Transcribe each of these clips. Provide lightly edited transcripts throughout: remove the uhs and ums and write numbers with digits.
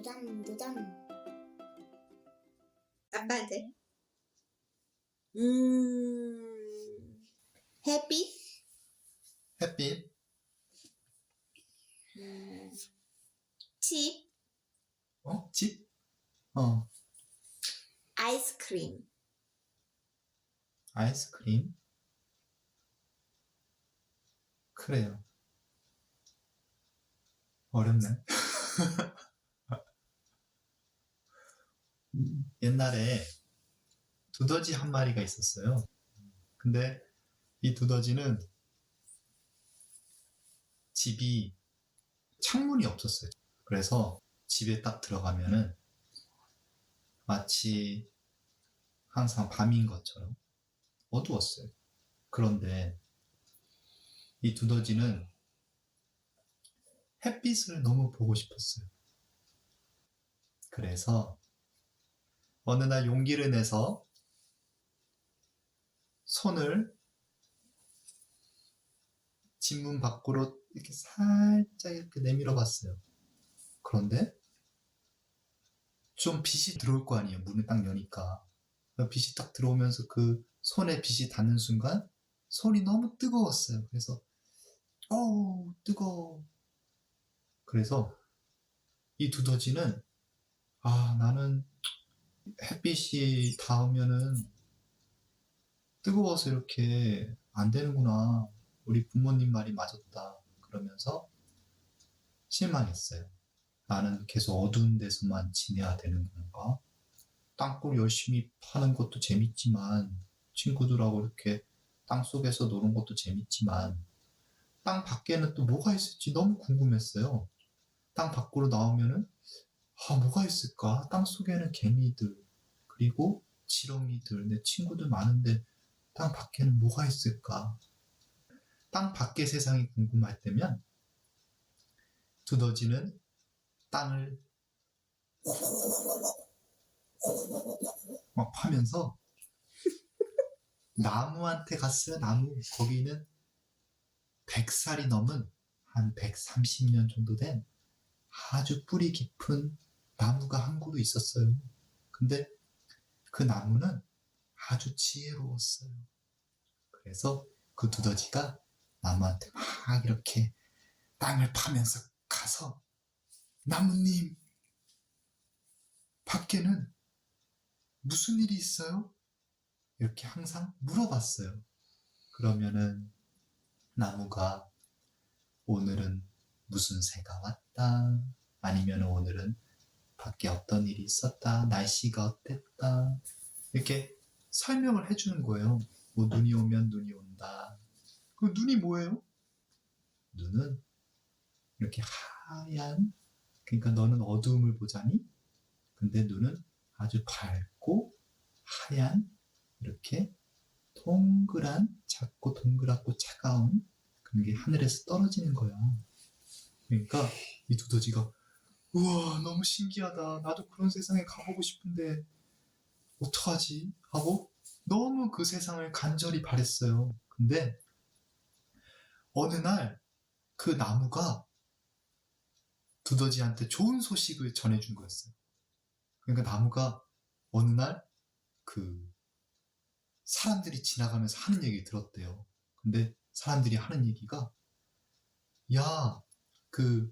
도전. 아빠한테. 햇빛? 햇빛, 칩? 집, 아이스크림. 아이스크림, 그래요. 어렵네. 옛날에 두더지 한 마리가 있었어요. 근데 이 두더지는 집이 창문이 없었어요. 그래서 집에 딱 들어가면은 마치 항상 밤인 것처럼 어두웠어요. 그런데 이 두더지는 햇빛을 너무 보고 싶었어요. 그래서 어느 날 용기를 내서 손을 집문 밖으로 이렇게 살짝 이렇게 내밀어 봤어요. 그런데 좀 빛이 들어올 거 아니에요. 문을 딱 여니까. 빛이 딱 들어오면서 그 손에 빛이 닿는 순간 손이 너무 뜨거웠어요. 그래서 어우 뜨거워. 그래서 이 두더지는 나는 햇빛이 닿으면은 뜨거워서 이렇게 안 되는구나. 우리 부모님 말이 맞았다. 그러면서 실망했어요. 나는 계속 어두운 데서만 지내야 되는 건가? 땅굴 열심히 파는 것도 재밌지만, 친구들하고 이렇게 땅 속에서 노는 것도 재밌지만, 땅 밖에는 또 뭐가 있을지 너무 궁금했어요. 땅 밖으로 나오면은, 뭐가 있을까? 땅 속에는 개미들, 그리고 지렁이들, 내 친구들 많은데, 땅 밖에는 뭐가 있을까? 땅 밖의 세상이 궁금할 때면, 두더지는 땅을 막 파면서 나무한테 갔어요. 나무. 거기는 100살이 넘은 한 130년 정도 된 아주 뿌리 깊은 나무가 한 그루 있었어요. 근데 그 나무는 아주 지혜로웠어요. 그래서 그 두더지가 나무한테 막 이렇게 땅을 파면서 가서 나무님, 밖에는 무슨 일이 있어요? 이렇게 항상 물어봤어요. 그러면은 나무가 오늘은 무슨 새가 왔다. 아니면 오늘은 밖에 어떤 일이 있었다. 날씨가 어땠다. 이렇게 설명을 해주는 거예요. 뭐 눈이 오면 눈이 온다. 그 눈이 뭐예요? 눈은 이렇게 하얀, 그러니까 너는 어두움을 보자니? 근데 눈은 아주 밝고 하얀 이렇게 동그란, 작고 동그랗고 차가운 그런 게 하늘에서 떨어지는 거야. 그러니까 이 두더지가 우와 너무 신기하다. 나도 그런 세상에 가보고 싶은데 어떡하지? 하고 너무 그 세상을 간절히 바랬어요. 근데 어느 날 그 나무가 두더지한테 좋은 소식을 전해준 거였어요. 그러니까 나무가 어느 날 그 사람들이 지나가면서 하는 얘기 들었대요. 근데 사람들이 하는 얘기가 야, 그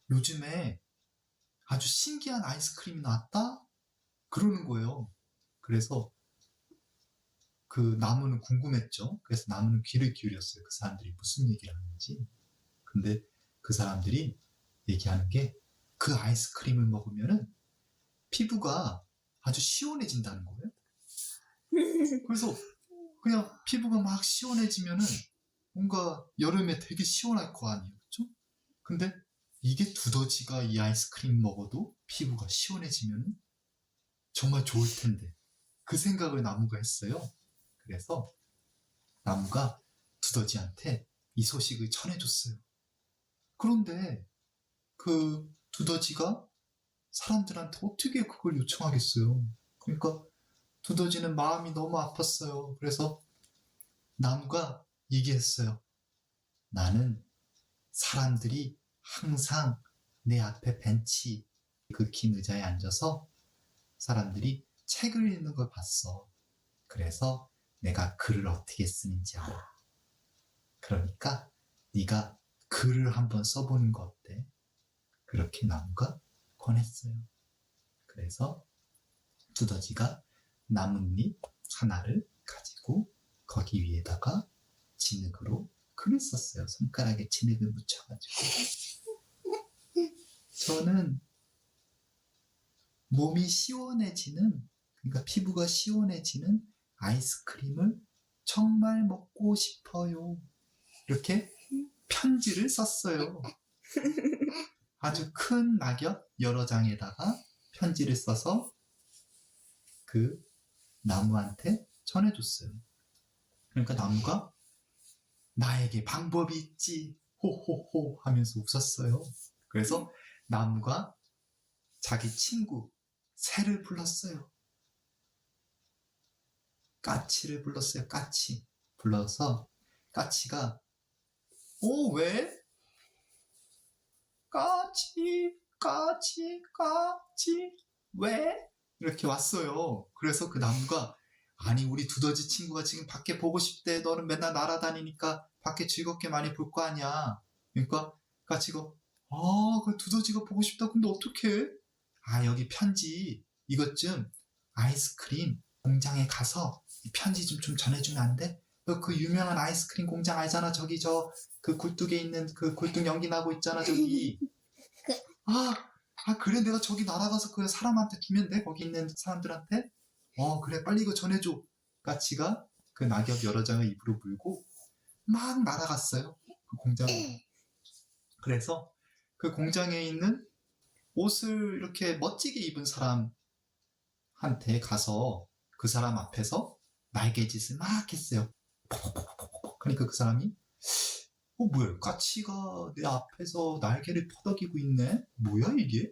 요즘에 아주 신기한 아이스크림이 나왔다? 그러는 거예요. 그래서 그 나무는 궁금했죠. 그래서 나무는 귀를 기울였어요. 그 사람들이 무슨 얘기를 하는지. 근데 그 사람들이 얘기하는 게 그 아이스크림을 먹으면은 피부가 아주 시원해진다는 거예요. 그래서 그냥 피부가 막 시원해지면은 뭔가 여름에 되게 시원할 거 아니에요. 그쵸? 근데 이게 두더지가 이 아이스크림 먹어도 피부가 시원해지면 정말 좋을 텐데. 그 생각을 나무가 했어요. 그래서 나무가 두더지한테 이 소식을 전해줬어요. 그런데 그 두더지가 사람들한테 어떻게 그걸 요청하겠어요. 그러니까 두더지는 마음이 너무 아팠어요. 그래서 나무가 얘기했어요. 나는 사람들이 항상 내 앞에 벤치 그 긴 의자에 앉아서 사람들이 책을 읽는 걸 봤어. 그래서 내가 글을 어떻게 쓰는지 알아. 그러니까 네가 글을 한번 써보는 거 어때? 그렇게 나무가 권했어요. 그래서 두더지가 나뭇잎 하나를 가지고 거기 위에다가 진흙으로 글을 썼어요. 손가락에 진흙을 묻혀가지고. 저는 몸이 시원해지는, 그러니까 피부가 시원해지는 아이스크림을 정말 먹고 싶어요. 이렇게 편지를 썼어요. 아주 큰 낙엽 여러 장에다가 편지를 써서 그 나무한테 전해줬어요. 그러니까 나무가 나에게 방법이 있지 호호호 하면서 웃었어요. 그래서 나무가 자기 친구 새를 불렀어요. 까치를 불렀어요. 까치 불러서 까치가 왜? 까치 왜? 이렇게 왔어요. 그래서 그 나무가 아니 우리 두더지 친구가 지금 밖에 보고 싶대. 너는 맨날 날아다니니까 밖에 즐겁게 많이 볼 거 아니야. 그러니까 까치가 그 두더지가 보고 싶다. 근데 어떡해? 여기 편지 이것 좀 아이스크림 공장에 가서 이 편지 좀 전해주면 안 돼? 너 그 유명한 아이스크림 공장 알잖아. 저기 그 굴뚝에 있는 그 굴뚝 연기 나고 있잖아. 저기. 그래 내가 저기 날아가서 그 사람한테 주면 돼? 거기 있는 사람들한테? 그래 빨리 이거 전해줘. 까치가 그 낙엽 여러 장을 입으로 물고 막 날아갔어요. 그 공장으로. 그래서 그 공장에 있는 옷을 이렇게 멋지게 입은 사람한테 가서 그 사람 앞에서 날개짓을 막 했어요. 그러니까 그 사람이 뭐야 까치가 내 앞에서 날개를 퍼덕이고 있네? 뭐야 이게?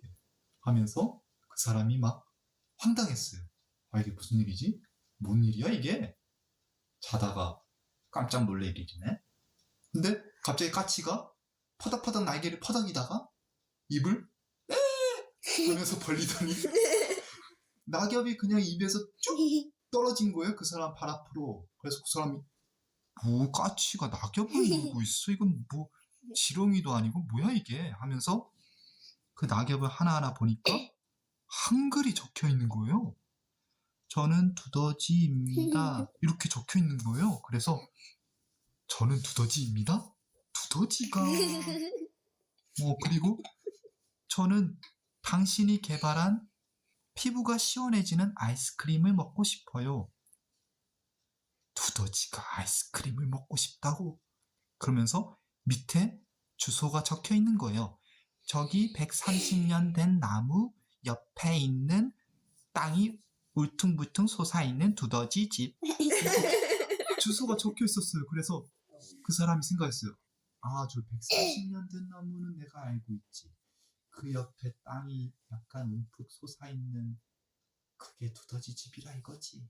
하면서 그 사람이 막 황당했어요. 이게 무슨 일이지? 뭔 일이야 이게? 자다가 깜짝 놀랄 일이네. 근데 갑자기 까치가 퍼덕퍼덕 날개를 퍼덕이다가 입을 하면서 벌리더니 낙엽이 그냥 입에서 쭉 떨어진 거예요. 그 사람 발 앞으로. 그래서 그 사람이 까치가 낙엽을 물고 있어? 이건 지렁이도 아니고 뭐야 이게? 하면서 그 낙엽을 하나하나 보니까 한글이 적혀 있는 거예요. 저는 두더지입니다. 이렇게 적혀 있는 거예요. 그래서 저는 두더지입니다. 두더지가 그리고 저는 당신이 개발한 피부가 시원해지는 아이스크림을 먹고 싶어요. 두더지가 아이스크림을 먹고 싶다고? 그러면서 밑에 주소가 적혀 있는 거예요. 저기 130년 된 나무 옆에 있는 땅이 울퉁불퉁 솟아있는 두더지 집. 주소가 적혀 있었어요. 그래서 그 사람이 생각했어요. 저 130년 된 나무는 내가 알고 있지. 그 옆에 땅이 약간 움푹 솟아있는 그게 두더지 집이라 이거지.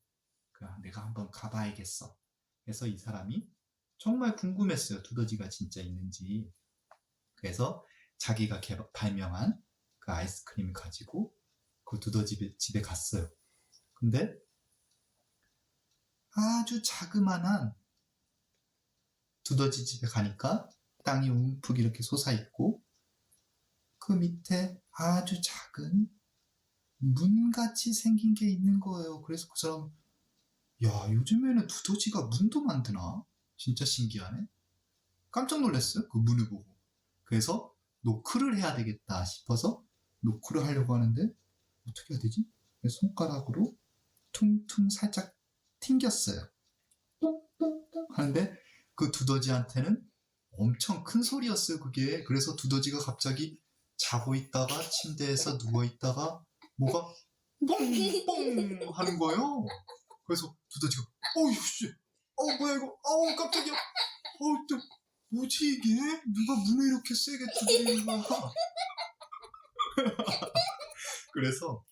내가 한번 가봐야겠어. 그래서 이 사람이 정말 궁금했어요. 두더지가 진짜 있는지. 그래서 자기가 발명한 그 아이스크림을 가지고 그 두더지 집에 갔어요. 근데 아주 자그만한 두더지 집에 가니까 땅이 움푹 이렇게 솟아있고 그 밑에 아주 작은 문같이 생긴 게 있는 거예요. 그래서 그 사람 요즘에는 두더지가 문도 만드나? 진짜 신기하네. 깜짝 놀랐어요. 그 문을 보고. 그래서 노크를 해야 되겠다 싶어서 노크를 하려고 하는데 어떻게 해야 되지? 손가락으로 퉁퉁 살짝 튕겼어요. 똥똥똥 하는데 그 두더지한테는 엄청 큰 소리였어요. 그게. 그래서 두더지가 갑자기 자고 있다가 침대에서 누워있다가 뭐가 뽕뽕 하는 거예요. 그래서 두더지가 씨, 뭐야 이거, 깜짝이야, 또 뭐지 이게? 누가 문을 이렇게 세게 두드리는 거야? 그래서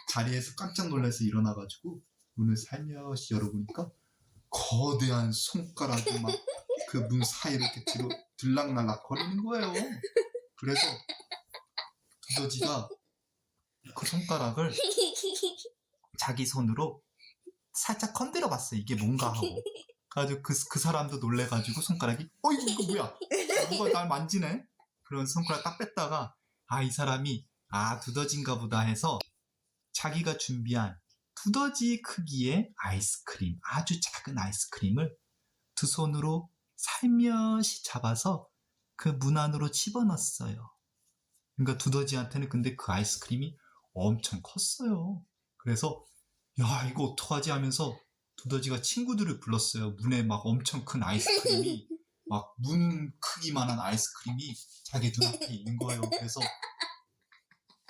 자리에서 깜짝 놀라서 일어나가지고 문을 살며시 열어보니까 거대한 손가락이 막 그 문 사이로 이렇게 뒤로 들락날락 거리는 거예요. 그래서 두더지가 그 손가락을 자기 손으로 살짝 건드려 봤어요. 이게 뭔가 하고. 그래가지고 그 사람도 놀래가지고 손가락이 이거 뭐야? 누가 날 만지네? 그런 손가락 딱 뺐다가 이 사람이 두더지인가 보다 해서 자기가 준비한 두더지 크기의 아이스크림, 아주 작은 아이스크림을 두 손으로 살며시 잡아서 그 문 안으로 집어넣었어요. 그러니까 두더지한테는 근데 그 아이스크림이 엄청 컸어요. 그래서 야 이거 어떡하지 하면서 두더지가 친구들을 불렀어요. 문에 막 엄청 큰 아이스크림이 막 문 크기만한 아이스크림이 자기 눈앞에 있는 거예요. 그래서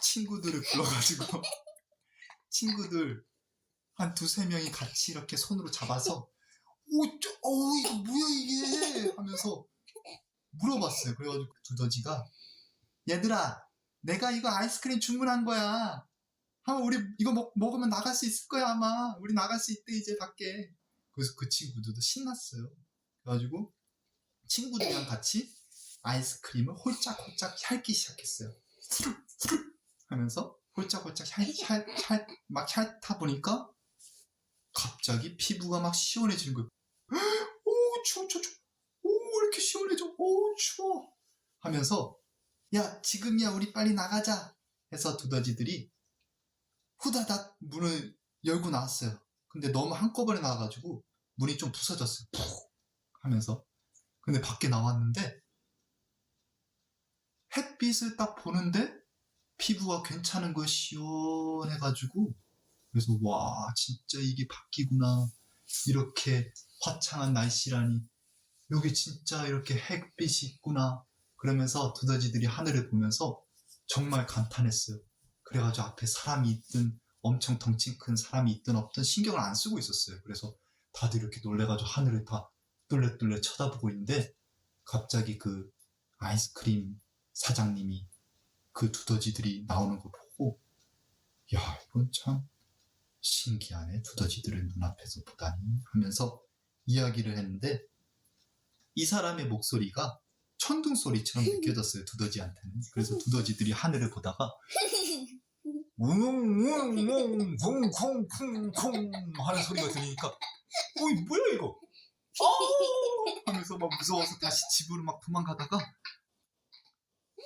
친구들을 불러가지고 친구들 한 두세 명이 같이 이렇게 손으로 잡아서 이거 뭐야 이게 하면서 물어봤어요. 그래가지고 두더지가 얘들아 내가 이거 아이스크림 주문한 거야. 아마 우리 이거 먹으면 나갈 수 있을 거야 아마. 우리 나갈 수 있대 이제 밖에. 그래서 그 친구들도 신났어요. 그래가지고 친구들이랑 같이 아이스크림을 홀짝홀짝 핥기 시작했어요. 하면서 홀짝홀짝 막 핥다 보니까 갑자기 피부가 막 시원해지는 거예요. 오 추워. 오 이렇게 시원해져. 오 추워. 하면서 야 지금이야 우리 빨리 나가자 해서 두더지들이 후다닥 문을 열고 나왔어요. 근데 너무 한꺼번에 나와가지고 문이 좀 부서졌어요. 푹 하면서. 근데 밖에 나왔는데 햇빛을 딱 보는데 피부가 괜찮은 거 시원해가지고 그래서 와 진짜 이게 바뀌구나. 이렇게 화창한 날씨라니 여기 진짜 이렇게 햇빛이 있구나. 그러면서 두더지들이 하늘을 보면서 정말 감탄했어요. 그래가지고 앞에 사람이 있든 엄청 덩치 큰 사람이 있든 없든 신경을 안 쓰고 있었어요. 그래서 다들 이렇게 놀래가지고 하늘을 다 뚫레뚫레 쳐다보고 있는데 갑자기 그 아이스크림 사장님이 그 두더지들이 나오는 거 보고 야 이건 참 신기하네. 두더지들을 눈앞에서 보다니 하면서 이야기를 했는데 이 사람의 목소리가 천둥 소리처럼 느껴졌어요. 두더지한테는. 그래서 두더지들이 하늘을 보다가 웅웅웅웅 쿵쿵쿵쿵 하는 소리가 들리니까 뭐야 이거 하면서 막 무서워서 다시 집으로 막 도망가다가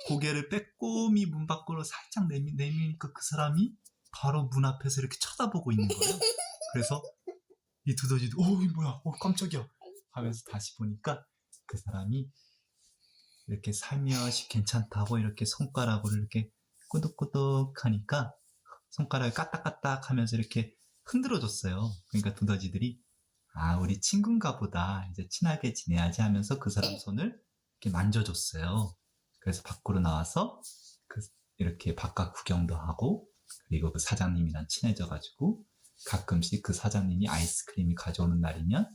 고개를 빼꼼히 문 밖으로 살짝 내미니까 그 사람이 바로 문 앞에서 이렇게 쳐다보고 있는 거예요. 그래서 이 두더지도 뭐야 깜짝이야 하면서 다시 보니까 그 사람이 이렇게 살며시 괜찮다고 이렇게 손가락으로 이렇게 꾸덕꾸덕 하니까 손가락을 까딱까딱 하면서 이렇게 흔들어줬어요. 그러니까 두더지들이 우리 친구인가 보다. 이제 친하게 지내야지 하면서 그 사람 손을 이렇게 만져줬어요. 그래서 밖으로 나와서 이렇게 바깥 구경도 하고 그리고 그 사장님이랑 친해져가지고 가끔씩 그 사장님이 아이스크림이 가져오는 날이면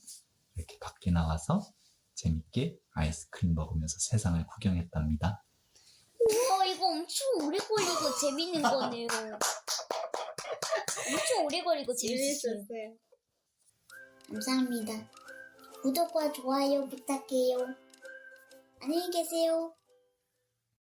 이렇게 밖에 나와서 재밌게 아이스크림 먹으면서 세상을 구경했답니다. 우와 이거 엄청 오래 걸리고 재밌는 거네요. 엄청 오래 걸리고 재밌었어요. 재밌었어요. 감사합니다. 구독과 좋아요 부탁해요. 안녕히 계세요.